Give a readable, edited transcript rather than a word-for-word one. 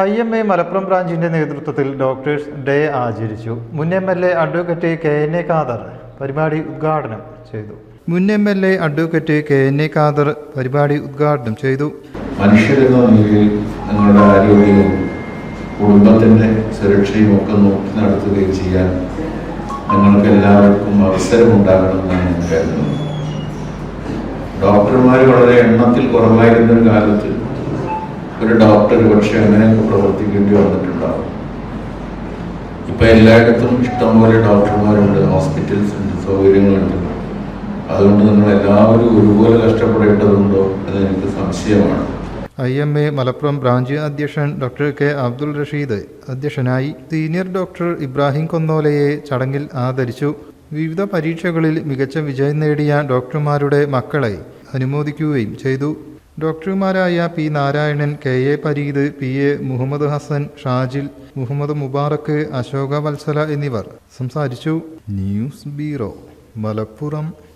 IMA Malappuram ബ്രാഞ്ചിന്റെ നേതൃത്വത്തിൽ doctors day ആചരിച്ചു. മുൻ MLA അഡ്വക്കേറ്റ് KNA ഖാദർ പരിപാടി ഉദ്ഘാടനം ചെയ്തു. മനുഷ്യരെന്ന നിലയിൽ നിങ്ങളുടെ ആരോഗ്യവും കുടുംബത്തിന്റെ സുരക്ഷയും ഒക്കെ നോക്കി നടത്തുകയും ചെയ്യാൻ നിങ്ങൾക്ക് എല്ലാവർക്കും അവസരമുണ്ടാകണമെന്നാണ് ഞാൻ കരുതുന്നത്. ഡോക്ടർമാർ വളരെ എണ്ണത്തിൽ കുറവായിരുന്ന ഒരു കാലത്ത് ഒരു ഡോക്ടർ പക്ഷെ അങ്ങനെയൊക്കെ പ്രവർത്തിക്കേണ്ടി വന്നിട്ടുണ്ടാവും. ഇപ്പൊ എല്ലായിടത്തും ഇഷ്ടംപോലെ ഡോക്ടർമാരുണ്ട്, ഹോസ്പിറ്റൽസ് ഉണ്ട്, സൗകര്യങ്ങളുണ്ട്. അതുകൊണ്ട് നിങ്ങൾ എല്ലാവരും ഒരുപോലെ കഷ്ടപ്പെടേണ്ടതുണ്ടോ എന്ന് എനിക്ക് സംശയമാണ്. IMA മലപ്പുറം ബ്രാഞ്ച് അധ്യക്ഷൻ ഡോക്ടർ K. അബ്ദുൾ റഷീദ് അധ്യക്ഷനായി. സീനിയർ ഡോക്ടർ ഇബ്രാഹിം കൊന്നോലയെ ചടങ്ങിൽ ആദരിച്ചു. വിവിധ പരീക്ഷകളിൽ മികച്ച വിജയം നേടിയ ഡോക്ടർമാരുടെ മക്കളെ അനുമോദിക്കുകയും ചെയ്തു. ഡോക്ടർമാരായ P. Narayanan, KA Pareed, PA Muhammad Hasan, Shajil, Muhammad മുബാറക്ക്, അശോക വത്സല എന്നിവർ സംസാരിച്ചു. News bureau, Malappuram.